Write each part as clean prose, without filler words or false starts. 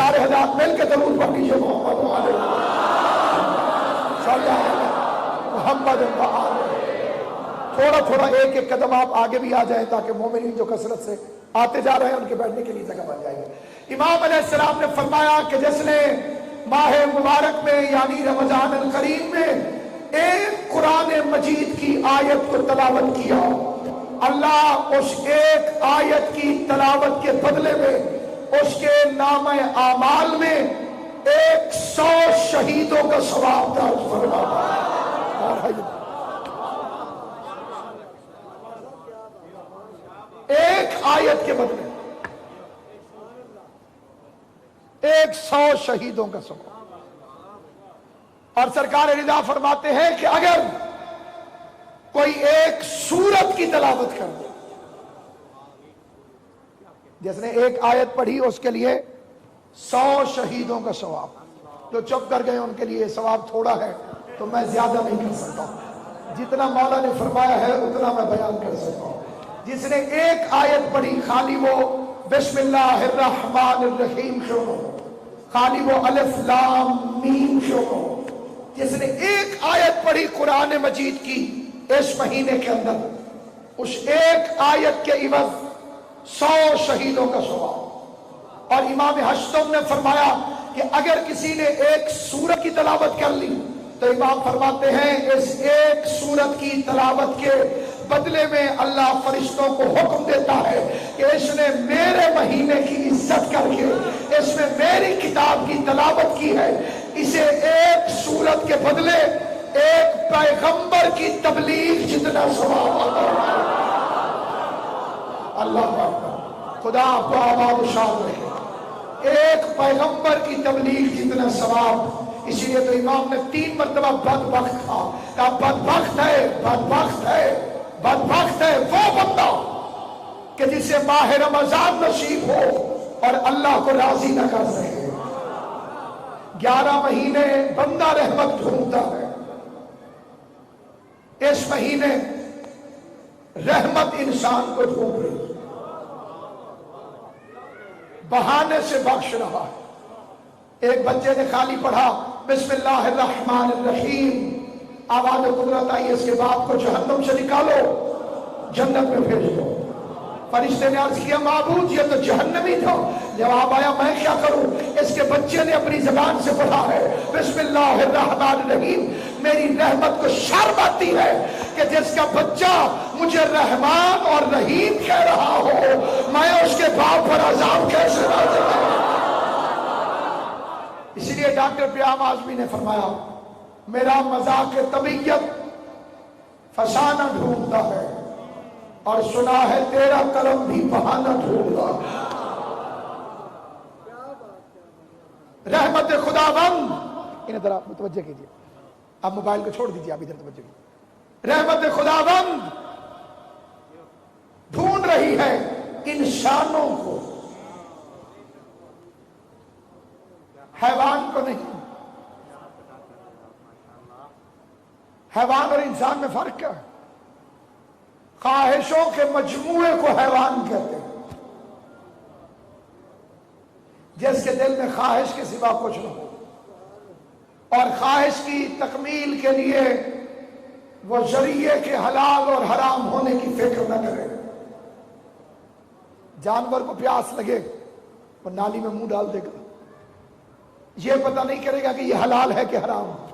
سارے حضرات مل کے درود پڑھ لیجیے محمد محمد تھوڑا تھوڑا ایک ایک قدم آپ آگے بھی آ جائیں تاکہ مومنین جو کثرت سے آتے جا رہے ہیں ان کے بیٹھنے کے لیے جگہ بن جائے گی۔ امام علیہ السلام نے فرمایا کہ جس نے ماہ مبارک میں یعنی رمضان الکریم میں ایک قرآن مجید کی آیت کو تلاوت کیا، اللہ اس ایک آیت کی تلاوت کے بدلے میں اس کے نامہ اعمال میں 100 شہیدوں کا ثواب درج فرماتا ہے۔ ایک آیت کے بدلے 100 شہیدوں کا ثواب۔ اور سرکار رضا فرماتے ہیں کہ اگر کوئی ایک سورت کی تلاوت کر دے، جس نے ایک آیت پڑھی اس کے لیے 100 شہیدوں کا ثواب۔ جو چپ کر گئے ان کے لیے ثواب تھوڑا ہے تو میں زیادہ نہیں کر سکتا، جتنا مولا نے فرمایا ہے اتنا میں بیان کر سکتا ہوں۔ جس نے ایک آیت پڑھی، خالی وہ بسم اللہ الرحمن الرحیم شروع، خالی وہ الف لام میم شروع، جس نے ایک آیت پڑھی قرآن مجید کی اس مہینے کے اندر، اس ایک آیت کے عوض 100 شہیدوں کا ثواب۔ اور امام حشتم نے فرمایا کہ اگر کسی نے ایک سورت کی تلاوت کر لی تو امام فرماتے ہیں اس ایک سورت کی تلاوت کے بدلے میں اللہ فرشتوں کو حکم دیتا ہے کہ اس نے میرے مہینے کی عزت کر کے اس میں میری کتاب کی تلاوت کی ہے، اسے ایک سورت کے بدلے ایک پیغمبر کی تبلیغ جتنا ثواب آتا ہے۔ اللہ اکبر، خدا آپ کو آباد و شاد رکھے۔ ایک پیغمبر کی تبلیغ جتنا ثواب، اسی لیے تو امام نے 3 مرتبہ بدبخت کہا، بدبخت ہے، بدبخت ہے، بدبخت ہے وہ بندہ کہ جسے ماہ رمضان نصیب ہو اور اللہ کو راضی نہ کر سکے۔ 11 مہینے بندہ رحمت ڈھونڈتا ہے، اس مہینے رحمت انسان کو ڈھونڈ رہی، بہانے سے بخش رہا ہے۔ ایک بچے نے خالی پڑھا بسم اللہ الرحمن الرحیم، آواز قدرت آئی، اس کے باپ کو جہنم سے نکالو جنت میں بھیج دو۔ فرشتے نے عرض کیا معبود یہ تو جہنمی تھا۔ جواب آیا میں کیا کروں، اس کے بچے نے اپنی زبان سے پڑھا ہے بسم اللہ الرحمن الرحیم۔ میری رحمت کو شرم آتی ہے کہ جس کا بچہ مجھے رحمان اور رحیم کہہ رہا ہو، میں اس کے باپ پر عذاب کیسے نازل کروں۔ اسی لیے ڈاکٹر پیام آزمی نے فرمایا میرا مذاق طبیعت فسانہ ڈھونڈتا ہے اور سنا ہے تیرا کرم بھی بہانہ ڈھونڈتا ہے۔ رحمت خداوند، انہیں ذرا متوجہ کیجئے، آپ موبائل کو چھوڑ دیجئے، آپ ادھر توجہ کیجئے۔ رحمت خداوند ڈھونڈ رہی ہے انسانوں کو، حیوان کو نہیں۔ حیوان اور انسان میں فرق کیا ہے؟ خواہشوں کے مجموعے کو حیوان کہتے ہیں، جس کے دل میں خواہش کے سوا کچھ نہ ہو اور خواہش کی تکمیل کے لیے وہ ذریعے کے حلال اور حرام ہونے کی فکر نہ کرے۔ جانور کو پیاس لگے وہ نالی میں منہ ڈال دے گا، یہ پتہ نہیں کرے گا کہ یہ حلال ہے کہ حرام ہے۔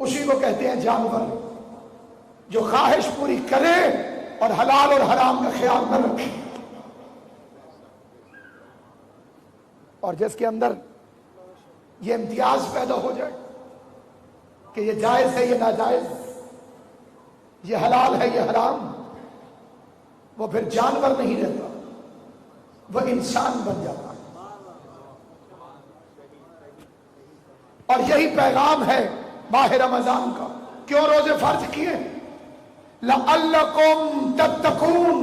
اسی کو کہتے ہیں جانور جو خواہش پوری کرے اور حلال اور حرام کا خیال نہ رکھے۔ اور جس کے اندر یہ امتیاز پیدا ہو جائے کہ یہ جائز ہے یہ ناجائز، یہ حلال ہے یہ حرام، وہ پھر جانور نہیں رہتا، وہ انسان بن جاتا ہے۔ اور یہی پیغام ہے ماہ رمضان کا۔ کیوں روزے فرض کیے؟ لعلکم تتقون،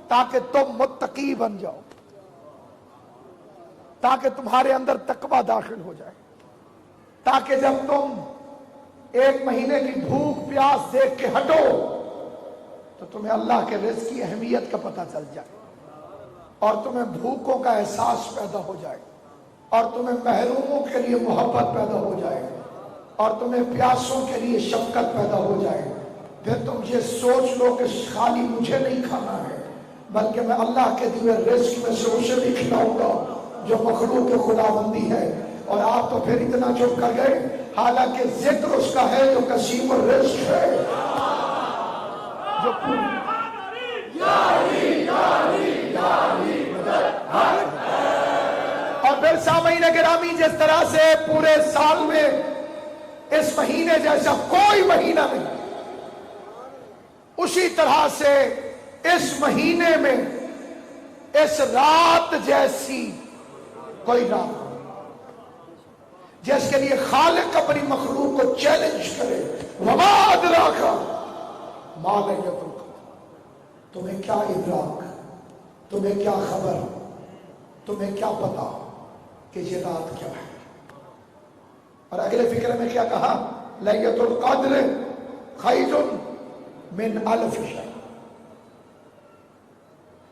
تاکہ تم متقی بن جاؤ، تاکہ تمہارے اندر تقوی داخل ہو جائے، تاکہ جب تم ایک مہینے کی بھوک پیاس دیکھ کے ہٹو تو تمہیں اللہ کے رزق کی اہمیت کا پتہ چل جائے۔ اور تمہیں بھوکوں کا احساس پیدا ہو جائے اور تمہیں محروموں کے لیے محبت پیدا ہو جائے اور تمہیں پیاسوں کے لیے شفقت پیدا ہو جائے، پھر تم یہ سوچ لو کہ خالی مجھے نہیں کھانا ہے بلکہ میں اللہ کے دیے رزق میں سے اسے بھی کھلاؤں گا جو مخلوق خداوندی ہے۔ اور آپ تو پھر اتنا چپ کر گئے، حالانکہ ذکر اس کا ہے جو قسیم الرزق ہے، جو اور پھر سامعین گرامی، جس طرح سے پورے سال میں اس مہینے جیسا کوئی مہینہ نہیں، اسی طرح سے اس مہینے میں اس رات جیسی کوئی رات نہیں جس کے لیے خالق اپنی مخلوق کو چیلنج کرے۔ وما ادراک ما لیلۃ القدر، تمہیں کیا ادراک، تمہیں کیا خبر، تمہیں کیا پتا کہ یہ رات کیا ہے۔ اور اگلے فکر میں کیا کہا؟ لیلۃ القدر خیر من الف شہر،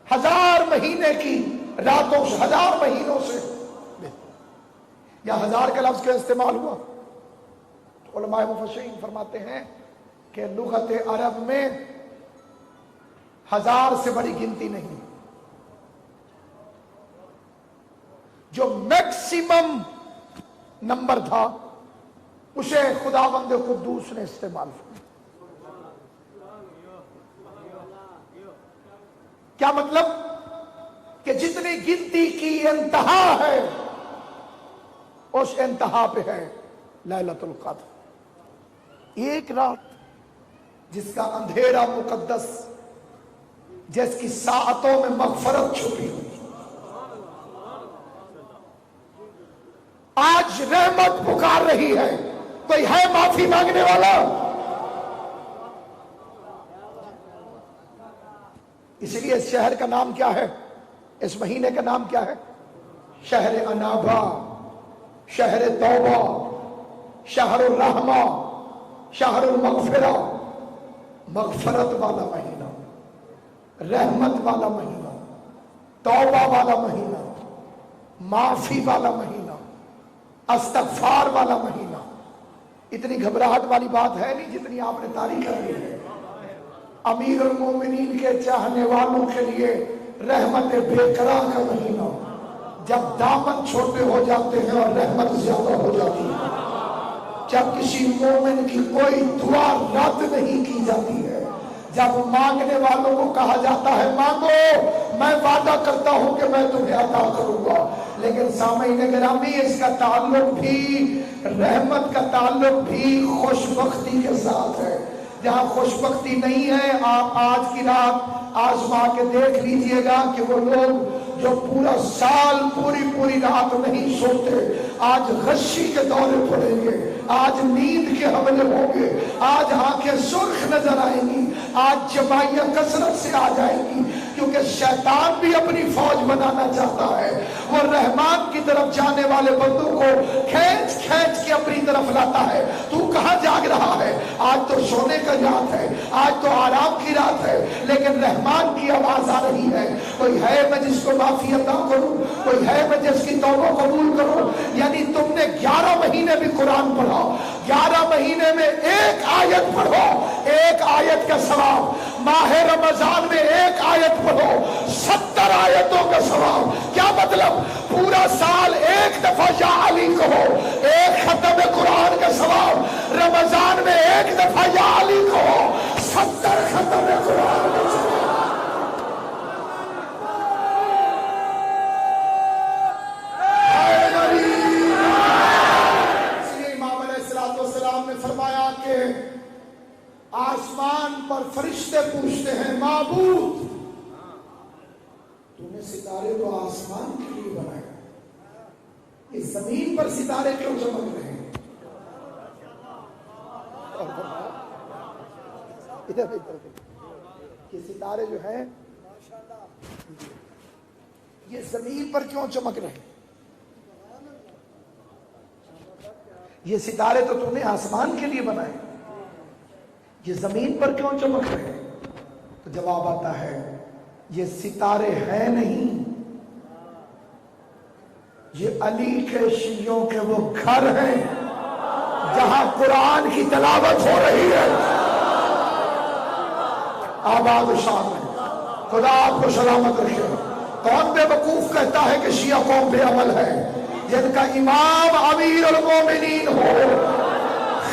1000 مہینے کی راتوں سے، 1000 مہینوں سے یا 1000 کا لفظ کیوں استعمال ہوا؟ علماء مفسرین فرماتے ہیں کہ لغت عرب میں 1000 سے بڑی گنتی نہیں، جو میکسیمم نمبر تھا اسے خداوند قدوس نے استعمال کیا۔ کیا مطلب؟ کہ جتنی گنتی کی انتہا ہے اس انتہا پہ ہے لیلۃ القدر، ایک رات جس کا اندھیرا مقدس، جس کی ساعتوں میں مغفرت چھپی ہوئی۔ آج رحمت پکار رہی ہے، کوئی ہے معافی مانگنے والا؟ اسی لیے اس شہر کا نام کیا ہے، اس مہینے کا نام کیا ہے؟ شہر انابہ، شہر توبہ، شہر الرحمہ، شہر المغفرہ، مغفرت والا مہینہ، رحمت والا مہینہ، توبہ والا مہینہ، معافی والا مہینہ، استغفار والا مہینہ۔ اتنی گھبراہٹ والی بات ہے نہیں جتنی آپ نے تاریخ کر لی ہے۔ امیر المومنین کے چاہنے والوں کے لیے رحمت بے قرار کا مہینہ، جب دامن چھوٹے ہو جاتے ہیں اور رحمت زیادہ ہو جاتی ہے، جب کسی مومن کی کوئی دعا رد نہیں کی جاتی ہے، جب مانگنے والوں کو کہا جاتا ہے مانگو، میں وعدہ کرتا ہوں کہ میں تمہیں عطا کروں گا۔ لیکن سامعین گرامی، اس کا تعلق بھی، رحمت کا تعلق بھی خوش بختی کے ساتھ ہے۔ جہاں خوش بختی نہیں ہے، آپ آج کی رات آزما کے دیکھ لیجئے گا کہ وہ لوگ جو پورا سال پوری رات نہیں سوتے، آج غشی کے دورے پڑیں گے، آج نیند کے حملے ہوں گے، آج آنکھیں سرخ نظر آئیں گی، آج جمائیاں کثرت سے آ جائیں گی، کیونکہ شیطان بھی اپنی فوج بنانا چاہتا ہے۔ وہ رحمان کی طرف جانے والے بندوں کو کھینچ کے اپنی طرف لاتا ہے۔ تو کہاں جاگ رہا ہے؟ آج تو سونے کا رات ہے، آج تو آرام کی رات ہے، لیکن رحمان کی آواز آ رہی ہے، کوئی ہے میں جس کو معافی عطا کروں، کوئی ہے میں جس کی توبہ قبول کروں۔ یعنی تم نے 11 مہینے بھی قرآن پڑھا، 11 مہینے میں ایک آیت پڑھو، ایک آیت کا ثواب۔ ماہ رمضان میں ایک آیت پڑھو، 70 آیتوں کا ثواب۔ کیا مطلب؟ پورا سال ایک دفعہ یا علی کہو، ایک ختم قرآن کا ثواب۔ رمضان میں ایک دفعہ یا علی کہو، 70 ختم قرآن کا ثواب۔ فرمایا کہ آسمان پر فرشتے پوچھتے ہیں معبود، تو نے ستارے تو آسمان کے لیے بنایا، اس زمین پر ستارے کیوں چمک رہے ہیں؟ یہ ستارے جو ہیں یہ زمین پر کیوں چمک رہے ہیں؟ یہ ستارے تو نے آسمان کے لیے بنائے، یہ زمین پر کیوں چمک رہے ہیں؟ تو جواب آتا ہے یہ ستارے ہیں نہیں، یہ علی کے شیعوں کے وہ گھر ہیں جہاں قرآن کی تلاوت ہو رہی ہے. آباد و شان ہے. خدا آپ کو سلامت رکھے. کون بے وقوف کہتا ہے کہ شیعہ قوم بے عمل ہے؟ جن کا امام امیر المومنین ہو.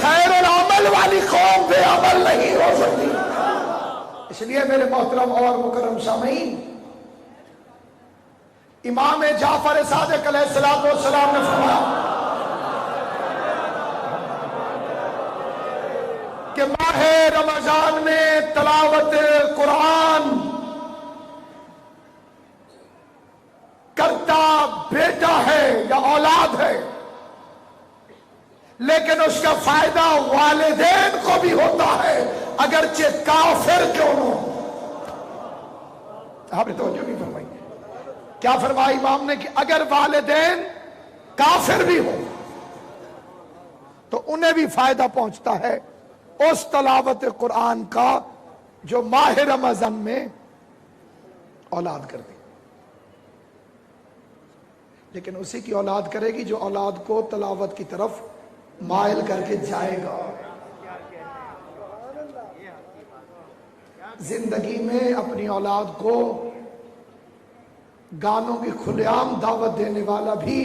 خیر العمل والی قوم بے عمل نہیں ہو سکتی. اس لیے میرے محترم اور مکرم سامعین، امام جعفر صادق علیہ السلام نے فرمایا کہ ماہ رمضان میں تلاوت قرآن کرتا بیٹا ہے یا اولاد ہے، لیکن اس کا فائدہ والدین کو بھی ہوتا ہے اگرچہ کافر کیوں نہ ہو. آپ نے توجہ نہیں فرمائی. کیا فرمایا امام نے کہ اگر والدین کافر بھی ہو تو انہیں بھی فائدہ پہنچتا ہے اس تلاوت قرآن کا جو ماہ رمضان میں اولاد کرتی. لیکن اسی کی اولاد کرے گی جو اولاد کو تلاوت کی طرف مائل کر کے جائے گا. زندگی میں اپنی اولاد کو گانوں کی کھلے عام دعوت دینے والا بھی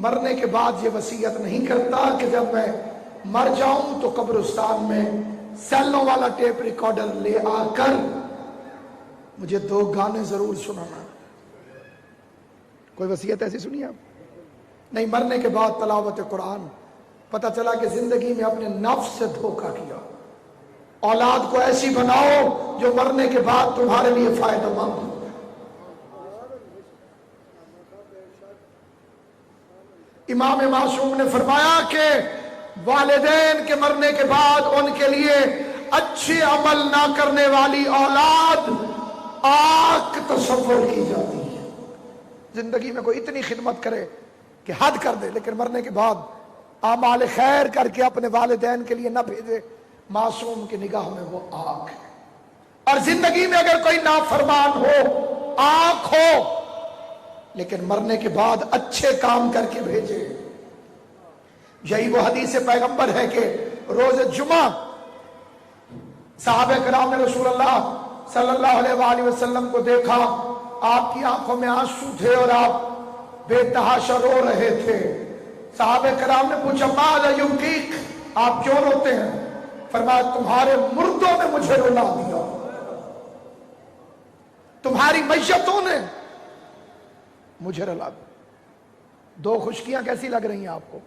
مرنے کے بعد یہ وصیت نہیں کرتا کہ جب میں مر جاؤں تو قبرستان میں سیلوں والا ٹیپ ریکارڈر لے آ کر مجھے 2 گانے ضرور سنانا. کوئی وصیت ایسی سنی آپ؟ نہیں. مرنے کے بعد تلاوت قرآن. پتہ چلا کہ زندگی میں اپنے نفس سے دھوکہ کیا. اولاد کو ایسی بناؤ جو مرنے کے بعد تمہارے لیے فائدہ مند ہو. امام معصوم نے فرمایا کہ والدین کے مرنے کے بعد ان کے لیے اچھے عمل نہ کرنے والی اولاد آگ تصور کی جاتی ہے. زندگی میں کوئی اتنی خدمت کرے کہ حد کر دے، لیکن مرنے کے بعد اعمال خیر کر کے اپنے والدین کے لیے نہ بھیجے، معصوم کی نگاہ میں وہ آگ ہے. اور زندگی میں اگر کوئی نافرمان ہو، آنکھ ہو، لیکن مرنے کے بعد اچھے کام کر کے بھیجے. یہی وہ حدیث پیغمبر ہے کہ روز جمعہ صحابہ کرام نے رسول اللہ صلی اللہ علیہ وآلہ وسلم کو دیکھا. آپ کی آنکھوں میں آنسو تھے اور آپ بے تحاشا رو رہے تھے. صحابہ کرام نے پوچھا ماذا یبکیک، آپ کیوں روتے ہیں؟ فرمایا تمہارے مردوں نے مجھے رلا دیا، تمہاری میتوں نے مجھے رلا دیا. 2 خشکیاں کیسی لگ رہی ہیں آپ کو؟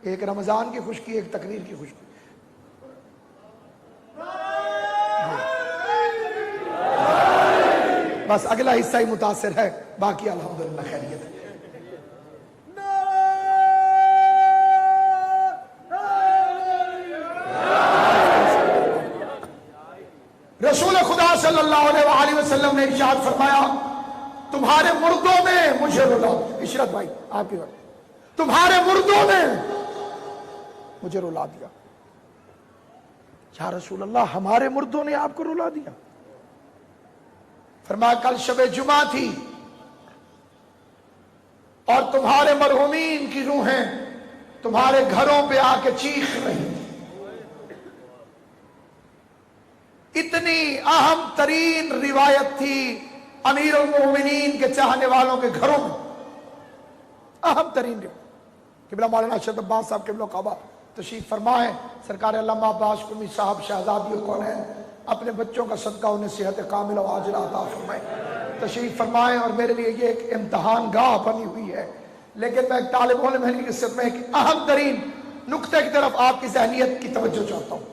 ایک رمضان کی خشکی، ایک تقریر کی خشکی. بس اگلا حصہ ہی متاثر ہے، باقی الحمدللہ خیریت ہے. رسول خدا صلی اللہ علیہ وآلہ وسلم نے ارشاد فرمایا تمہارے مردوں نے مجھے رلا. عشرت بھائی آپ کی بات، تمہارے مردوں نے مجھے رلا دیا. یا رسول اللہ ہمارے مردوں نے آپ کو رلا دیا؟ فرمایا کل شب جمعہ تھی اور تمہارے مرحومین کی روحیں تمہارے گھروں پہ آ کے چیخ رہی. اتنی اہم ترین روایت تھی امیر المومنین کے چاہنے والوں کے گھروں میں. اہم ترین روایت. قبلہ مولانا ارشد عباس صاحب قبلہ کعبہ تشریف فرمائے. سرکار علامہ عباس قمی صاحب شہزادی کون ہیں، اپنے بچوں کا صدقہ انہیں صحت کامل و عاجلہ عطا فرمائے. تشریف فرمائے. اور میرے لیے یہ ایک امتحان گاہ بنی ہوئی ہے، لیکن میں ایک طالب علم کی قصت میں ایک اہم ترین نقطے کی طرف آپ کی ذہنیت کی توجہ چاہتا ہوں.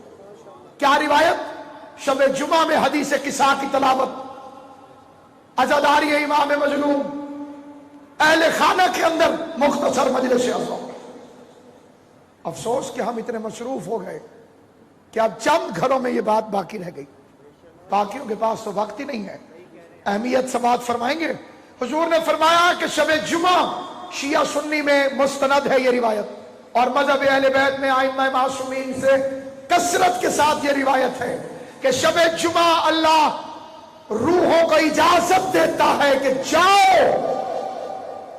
کیا روایت؟ شب جمعہ میں حدیث قصہ کی تلاوت، عزاداری امام مظلوم، اہل خانہ کے اندر مختصر مجلس عظیم. افسوس کہ ہم اتنے مصروف ہو گئے کہ اب چند گھروں میں یہ بات باقی رہ گئی. باقیوں کے پاس تو وقت ہی نہیں ہے. اہمیت سماعت فرمائیں گے. حضور نے فرمایا کہ شب جمعہ شیعہ سنی میں مستند ہے یہ روایت، اور مذہب اہل بیت میں ائمہ معصومین سے کثرت کے ساتھ یہ روایت ہے کہ شب جمعہ اللہ روحوں کو اجازت دیتا ہے کہ جاؤ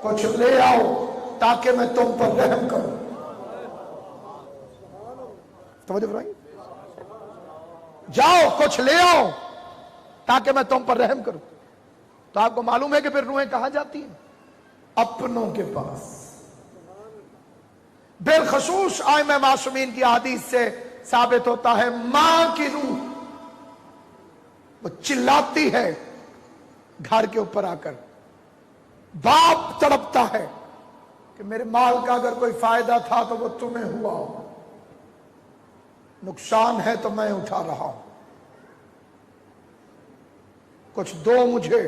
کچھ لے آؤ. تاکہ میں تم پر رحم کروں. توجہ فرمائیے. جاؤ کچھ لے آؤ تاکہ میں تم پر رحم کروں. تو آپ کو معلوم ہے کہ پھر روحیں کہاں جاتی ہیں؟ اپنوں کے پاس. بالخصوص ائمہ معصومین کی حدیث سے ثابت ہوتا ہے ماں کی روح وہ چلاتی ہے گھر کے اوپر آ کر. باپ تڑپتا ہے کہ میرے مال کا اگر کوئی فائدہ تھا تو وہ تمہیں ہوا ہو، نقصان ہے تو میں اٹھا رہا ہوں، کچھ دو مجھے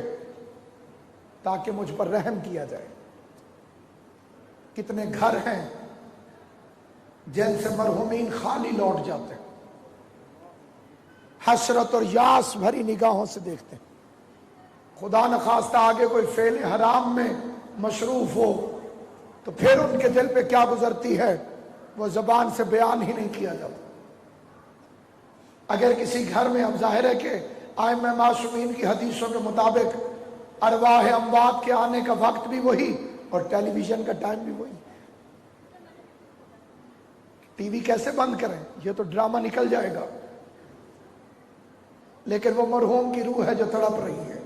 تاکہ مجھ پر رحم کیا جائے. کتنے گھر ہیں جن سے مرحومین خالی لوٹ جاتے ہیں، حسرت اور یاس بھری نگاہوں سے دیکھتے ہیں. خدا نخواستہ آگے کوئی فعل حرام میں مصروف ہو تو پھر ان کے دل پہ کیا گزرتی ہے وہ زبان سے بیان ہی نہیں کیا جاتا. اگر کسی گھر میں اب ظاہر ہے کہ ائمہ معصومین کی حدیثوں کے مطابق ارواح اموات کے آنے کا وقت بھی وہی اور ٹیلی ویژن کا ٹائم بھی وہی. ٹی وی کیسے بند کریں؟ یہ تو ڈرامہ نکل جائے گا. لیکن وہ مرحوم کی روح ہے جو تڑپ رہی ہے.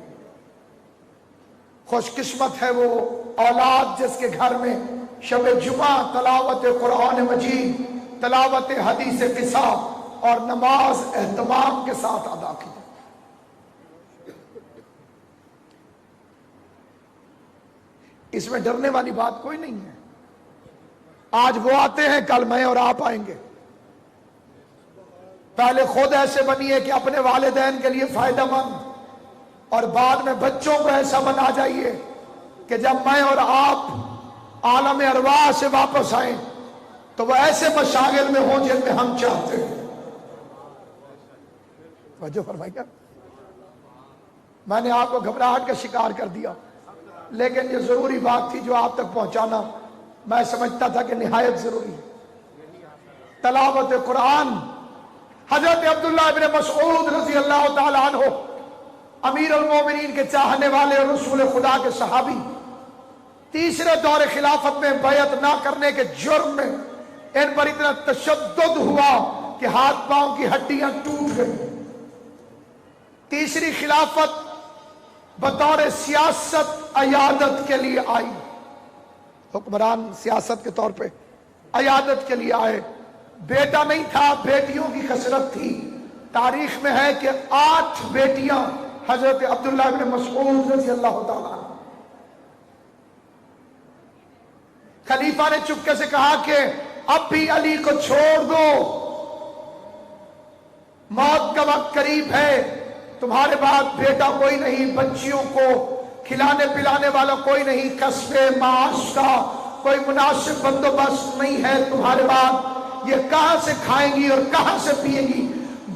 خوش قسمت ہے وہ اولاد جس کے گھر میں شب جمعہ تلاوت قرآن مجید، تلاوت حدیث قصہ اور نماز اہتمام کے ساتھ ادا کی. اس میں ڈرنے والی بات کوئی نہیں ہے. آج وہ آتے ہیں، کل میں اور آپ آئیں گے. پہلے خود ایسے بنیے کہ اپنے والدین کے لیے فائدہ مند، اور بعد میں بچوں کو ایسا بنا جائیے کہ جب میں اور آپ عالم ارواح سے واپس آئیں تو وہ ایسے مشاغل میں ہوں جن میں ہم چاہتے ہیں. توجہ فرمائیے. میں نے آپ کو گھبراہٹ کا شکار کر دیا، لیکن یہ ضروری بات تھی جو آپ تک پہنچانا میں سمجھتا تھا کہ نہایت ضروری ہے. تلاوت قرآن. حضرت عبداللہ ابن مسعود رضی اللہ تعالی عنہ امیر المومنین کے چاہنے والے اور رسول خدا کے صحابی، تیسرے دور خلافت میں بیعت نہ کرنے کے جرم میں ان پر اتنا تشدد ہوا کہ ہاتھ پاؤں کی ہڈیاں ٹوٹ گئی. تیسری خلافت بطور سیاست عیادت کے لیے آئی. حکمران سیاست کے طور پہ عیادت کے لیے آئے. بیٹا نہیں تھا، بیٹیوں کی کثرت تھی. تاریخ میں ہے کہ 8 بیٹیاں حضرت عبداللہ بن مسعود رضی اللہ تعالیٰ. خلیفہ نے چپکے سے کہا کہ اب بھی علی کو چھوڑ دو، موت کا وقت قریب ہے، تمہارے بعد بیٹا کوئی نہیں، بچیوں کو کھلانے پلانے والا کوئی نہیں، کسب معاش کا کوئی مناسب بندوبست نہیں ہے تمہارے بعد، یہ کہاں سے کھائیں گی اور کہاں سے پیئیں گی.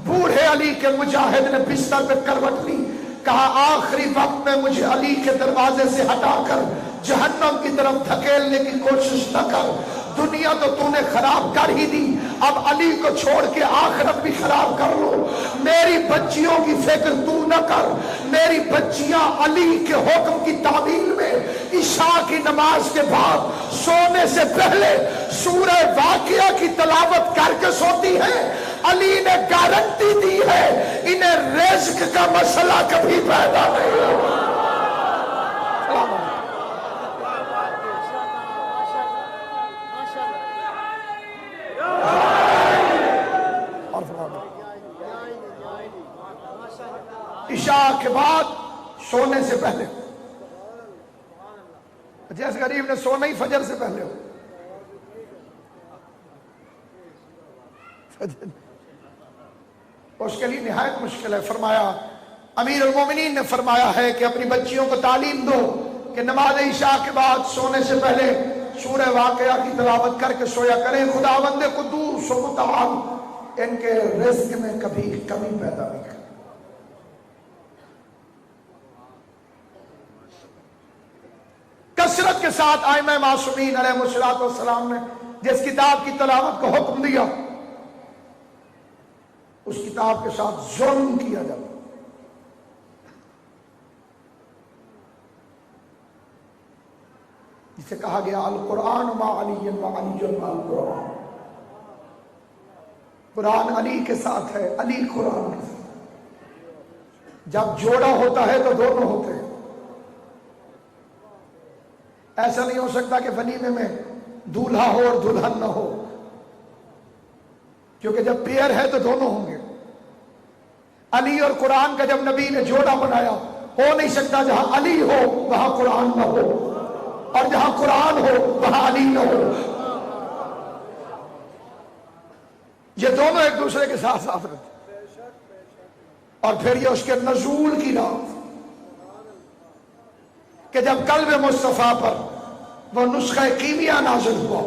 بوڑھے علی کے مجاہد نے بستر پہ کروٹ لی، کہا آخری وقت میں مجھے علی کے دروازے سے ہٹا کر جہنم کی طرف دھکیلنے کی کوشش نہ کر. دنیا تو نے خراب کر ہی دی، اب علی کو چھوڑ کے آخرت بھی خراب کر لو. میری بچیوں کی فکر تو نہ کر، میری بچیاں علی کے حکم کی تعمیل میں عشاء کی نماز کے بعد سونے سے پہلے سورہ واقعہ کی تلاوت کر کے سوتی ہیں. علی نے گارنٹی دی ہے انہیں رزق کا مسئلہ کبھی پیدا نہیں ہوگا. عشاء کے بعد سونے سے پہلے، جیسے غریب نے سونا ہی فجر سے پہلے ہو. اس کے لیے نہایت مشکل ہے. فرمایا امیر المومنین نے فرمایا ہے کہ اپنی بچیوں کو تعلیم دو کہ نماز عشاء کے بعد سونے سے پہلے سورہ واقعہ کی تلاوت کر کے سویا کریں. خداوند قدوس و متعال ان کے رزق میں کبھی کمی پیدا نہیں کرے. کثرت کے ساتھ ائمہ معصومین علیہ الصلوۃ والسلام نے جس کتاب کی تلاوت کو حکم دیا، اس کتاب کے ساتھ ظلم کیا جاتا. جسے کہا گیا القرآن ما علی و علی ما القرآن، قرآن علی کے ساتھ ہے، علی قرآن کے ساتھ۔ جب جوڑا ہوتا ہے تو دونوں ہوتے ہیں۔ ایسا نہیں ہو سکتا کہ ولیمے میں دولہا ہو اور دلہن نہ ہو، کیونکہ جب پیئر ہے تو دونوں ہوں گے۔ علی اور قرآن کا جب نبی نے جوڑا بنایا، ہو نہیں سکتا جہاں علی ہو وہاں قرآن نہ ہو، اور جہاں قرآن ہو وہاں علی نہ ہو۔ یہ دونوں ایک دوسرے کے ساتھ ساتھ رہتے۔ اور پھر یہ اس کے نزول کی رات کہ جب قلب مصطفیٰ پر وہ نسخہ کیمیا نازل ہوا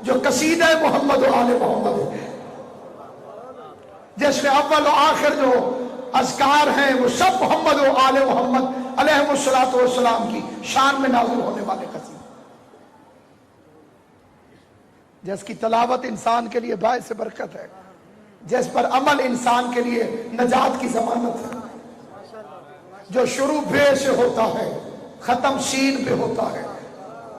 جو قصیدہ محمد و آل محمد ہے، جس میں اول و آخر جو اذکار ہیں وہ سب محمد و آل محمد علیہ السلام کی شان میں نازل ہونے والے قصیدے، جس کی تلاوت انسان کے لیے باعث برکت ہے، جس پر عمل انسان کے لیے نجات کی ضمانت ہے، جو شروع بے سے ہوتا ہے ختم سین پہ ہوتا ہے۔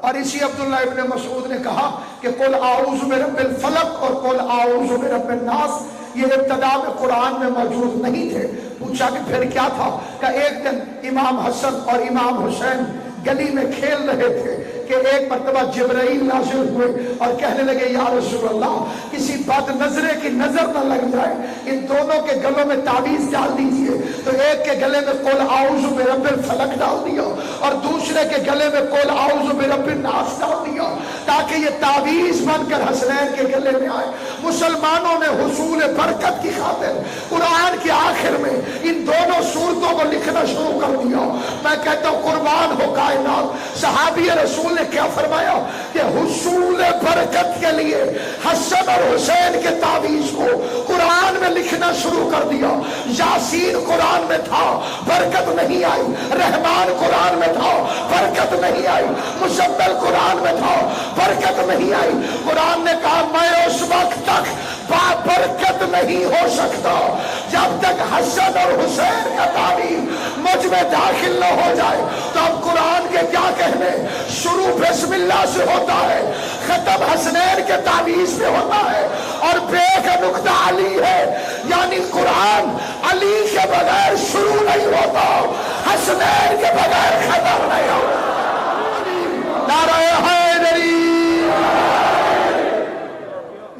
اور اسی عبداللہ ابن مسعود نے کہا کہ قل اعوذ برب الفلق اور قل اعوذ برب الناس یہ ابتدا میں قرآن میں موجود نہیں تھے۔ پوچھا کہ پھر کیا تھا؟ کہ ایک دن امام حسن اور امام حسین گلی میں کھیل رہے تھے کہ ایک مرتبہ جبرائیل نازل ہوئے اور کہنے لگے یا رسول اللہ کسی بد نظرے کی نظر نہ لگ جائے، ان دونوں کے گلوں میں تعویذ ڈال دیجئے۔ تو ایک کے گلے میں قل اعوذ برب الفلق ڈال دیا اور دوسرے کے گلے میں قل اعوذ برب الناس ڈال دیا تاکہ یہ تعویذ بن کر حسنین کے گلے میں آئے۔ مسلمانوں نے حصول برکت کی خاطر قرآن کے آخر میں ان دونوں صورتوں کو لکھنا شروع کر دیا۔ میں کہتا ہوں قربان ہو کائنات، صحابی رسول نے کیا فرمایا کہ حصول برکت کے لیے حسن اور حسین کے تعویذ کو قرآن میں لکھنا شروع کر دیا۔ یاسین قرآن میں تھا، برکت نہیں آئی۔ رحمان قرآن میں تھا، برکت نہیں آئی۔ مزمل قرآن میں تھا، برکت نہیں آئی۔ قرآن نے کہا میں اس وقت تک برکت نہیں ہو سکتا جب تک حسن اور حسین کا تعویذ مجھ میں داخل نہ ہو جائے۔ تو اب قرآن کے کیا کہنے، شروع بسم اللہ سے ہوتا ہے، ختم حسنین کے تعویذ سے ہوتا ہے، اور بے کا نقطہ علی ہے، یعنی قرآن علی کے بغیر شروع نہیں ہوتا، حسنین کے بغیر ختم نہیں ہوتا۔ نعرہ حیدری۔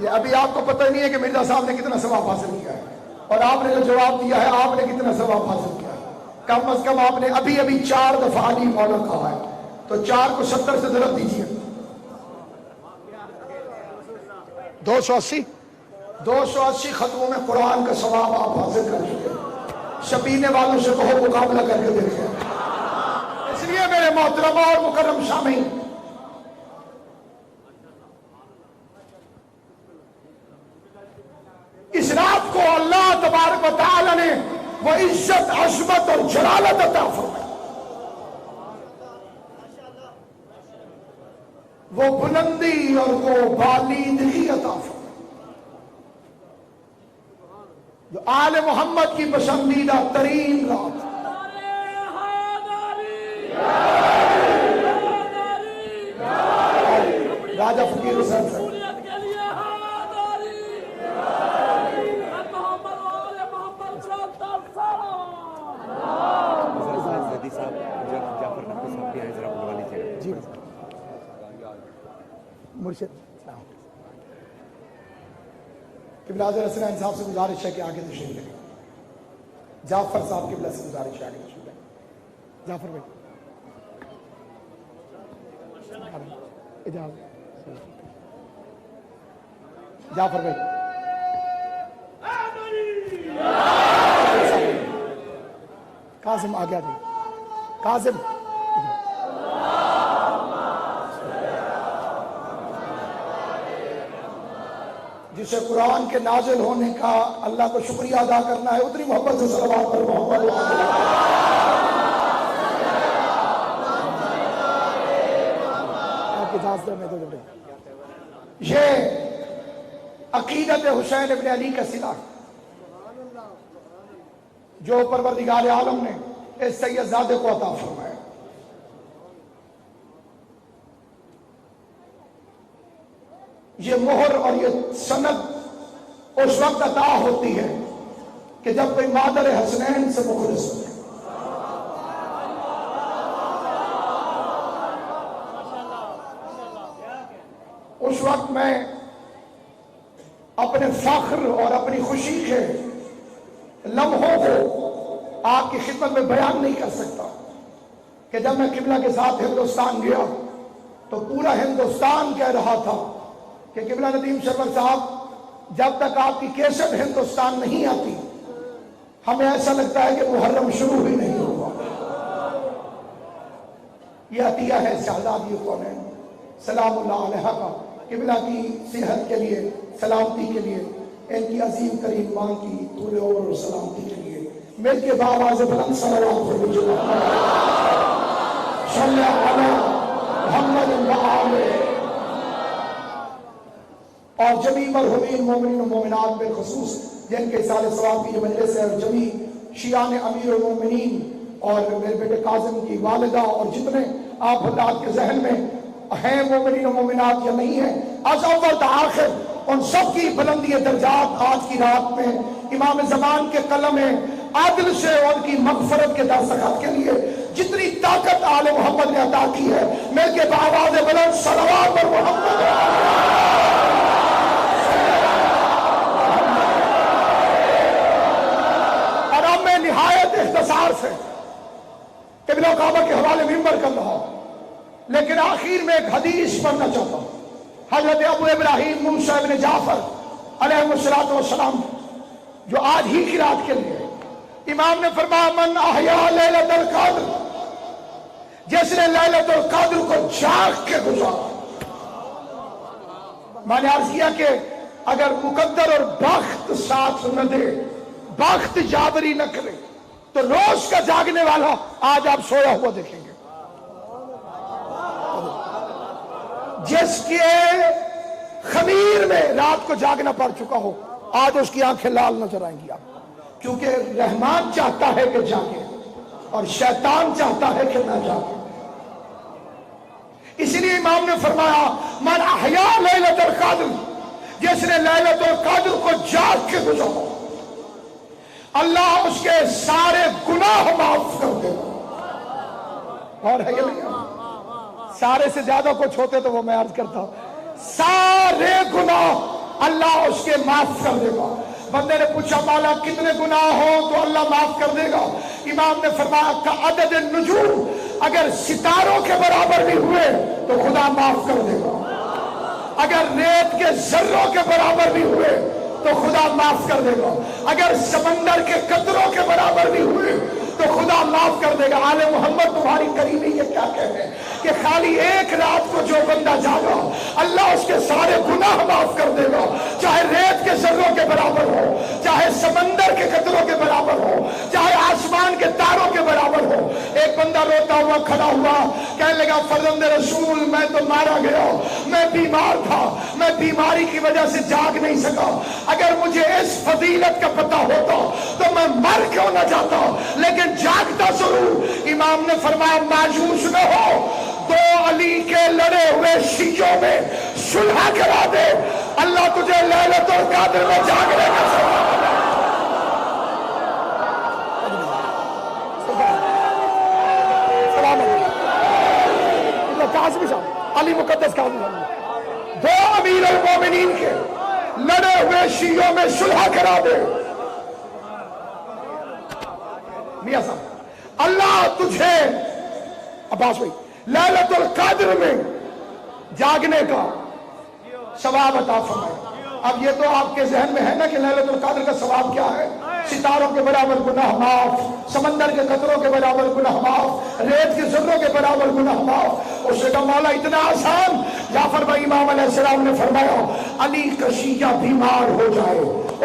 یہ ابھی آپ کو پتہ نہیں ہے کہ مرزا صاحب نے کتنا ثواب حاصل کیا ہے، اور آپ نے جو جواب دیا ہے آپ نے کتنا ثواب حاصل کیا ہے۔ کم از کم آپ نے ابھی 4 دفعہ علی مولا کہا ہے، تو 4 کو 70 سے ضرب دیجئے، 280 ختموں میں قرآن کا ثواب آپ حاصل کر چکے۔ شبینے والوں سے کہو مقابلہ کر کے دیکھیں۔ اس لیے میرے محترمہ اور مکرم سامعین، اس رات کو اللہ تبارک و تعالی نے وہ عزت، عظمت اور جلالت عطا فرمائی، وہ بلندی اور وہ بالیدگی عطا فرمائی جو آل محمد کی پسندیدہ ترین رات۔ راجہ فقیر حسین سے مرشد قبلہ حضرت حسنین صاحب سے گزارش ہے کہ آگے تشریف لیں۔ جعفر صاحب قبلہ سے گزارش ہے آگے تشریف لیں۔ جعفر بھائی اجازت، جعفر بھائی قاسم آگے آ جائے، قاسم جسے قرآن کے نازل ہونے کا اللہ کو شکریہ ادا کرنا ہے، اتنی محبت سے صلوات پر محمد۔ آپ کی اجازت میں دو یہ عقیدت حسین ابن علی کا صلہ جو پروردگار عالم نے اس سید زادے کو عطا فرمایا۔ یہ مہر اور یہ سند اس وقت عطا ہوتی ہے کہ جب کوئی مادر حسنین سے مخلص ہو. اس وقت میں اپنے فخر اور اپنی خوشی کے لمحوں کو آپ کی خدمت میں بیان نہیں کر سکتا کہ جب میں قبلہ کے ساتھ ہندوستان گیا تو پورا ہندوستان کہہ رہا تھا کہ قبلہ ندیم سرور صاحب جب تک آپ کی کیسٹ ہندوستان نہیں آتی ہمیں ایسا لگتا ہے کہ محرم شروع ہی نہیں ہوا. یہ عطیہ ہے شہزادی کونین سلام اللہ علیہ کا قبلہ کی صحت کے لیے، سلامتی کے لیے، ان کی عظیم کریم ماں کی طول عمر اور سلامتی کے لیے مل کے بآواز بلند صلوات پڑھیے. صلی علی محمد وآلہ. اور جمی مرحومین مومنین و مومنات بالخصوص جن کے اصال ثواب کی جو مجلس ہے، اور جمی شیعان امیر المومنین اور میرے بیٹے کاظم کی والدہ اور جتنے آپ حضرات کے ذہن میں ہیں مومنین و مومنات یا نہیں ہیں، از اول تا آخر ان سب کی بلندی درجات آج کی رات میں امام زمان کے قلم عدل سے ان کی مغفرت کے دستخط کے لیے جتنی طاقت آل محمد نے عطا کی ہے، مل کے بآواز بلند صلوات پر محمد. اور اب میں نہایت اختصار سے قبلہ کعبہ کے حوالے منبر کر رہا ہوں، لیکن آخر میں ایک حدیث پڑھنا چاہتا ہوں. حضرت ابو ابراہیم موسیٰ ابن جعفر علیہ السلام جو آج ہی کی رات کے لیے امام نے فرمایا من احیاء لیلۃ القدر، جس نے لیلۃ القدر کو جاگ کے گزارا. میں نے عرض کیا کہ اگر مقدر اور بخت ساتھ نہ دے، بخت جابری نہ کرے، تو روز کا جاگنے والا آج آپ سویا ہوا دیکھیں گے. جس کے خمیر میں رات کو جاگنا پڑ چکا ہو، آج اس کی آنکھیں لال نظر آئیں گی آپ، کیونکہ رحمان چاہتا ہے کہ جاگے اور شیطان چاہتا ہے کہ نہ جاگے. اسی لیے امام نے فرمایا من احیاء لیلۃ القدر، جس نے لیلۃ القدر کو جاگ کے گزارا اللہ اس کے سارے گناہ معاف کر دے گا. اور ہے یہ نہیں، سارے سے زیادہ کچھ ہوتے تو وہ میں عرض کرتا ہوں، سارے گناہ اللہ اس کے معاف کر دے گا. بندے نے پوچھا مولا کتنے گناہ ہوں تو اللہ معاف کر دے گا؟ امام نے فرمایا کہ عدد النجوم، اگر ستاروں کے برابر بھی ہوئے تو خدا معاف کر دے گا. اگر ریت کے ذروں کے برابر بھی ہوئے تو خدا معاف کر دے گا. اگر سمندر کے قطروں کے برابر بھی ہوئے تو خدا معاف کر دے گا. آل محمد تمہاری کریمی یہ کیا کہتے ہیں کہ خالی ایک رات کو جو بندہ جاگا اللہ اس کے سارے گناہ معاف کر دے گا، چاہے ریت کے ذروں کے برابر ہو، چاہے سمندر کے قطروں کے برابر ہو، چاہے آسمان کے تاروں کے برابر ہو. ایک بندہ روتا ہوا کھڑا ہوا کہنے لگا فرزند رسول میں تو مارا گیا، میں بیمار تھا، میں بیماری کی وجہ سے جاگ نہیں سکا. اگر مجھے اس فضیلت کا پتہ ہوتا تو میں مر کیوں نہ جاتا، لیکن جاگتا ضرور. امام نے فرمایا مایوس نہ ہو، دو علی کے لڑے ہوئے شیعوں میں صلح کرا دے، اللہ تجھے لیلۃ القدر میں جاگنے کا ثواب دے. علی مقدس قاضی دو امیر المومنین کے لڑے ہوئے شیعوں میں صلح کرا دے. میاں صاحب اللہ تجھے عباس بھائی لیلۃ القدر میں جاگنے کا ثواب عطا فرمائے. اب یہ تو آپ کے ذہن میں ہے نا کہ لیلۃ القدر کا ثواب کیا ہے؟ ستاروں کے برابر گناہ معاف، سمندر کے قطروں کے برابر گناہ معاف، ریت کے ذروں کے برابر گناہ معاف. اس نے کہا مولا اتنا آسان؟ جعفر بھائی امام علیہ السلام نے فرمایا علی کا شیعہ بیمار ہو جائے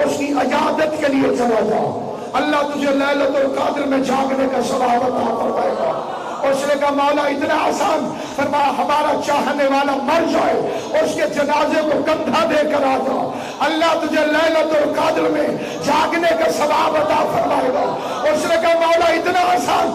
اس کی عیادت کے لیے چلا جاؤ، اللہ تجھے لیلۃ القدر میں جاگنے کا ثواب عطا فرمائے گا. اس نے کہا مولا اتنا آسان؟ فرمایا ہمارا چاہنے والا مر جائے اس کے جنازے کو کندھا دے کر آ جاؤ، اللہ تجھے لیلۃ القدر میں جاگنے کا ثواب عطا فرمائے گا. اس نے کہا مولا اتنا آسان؟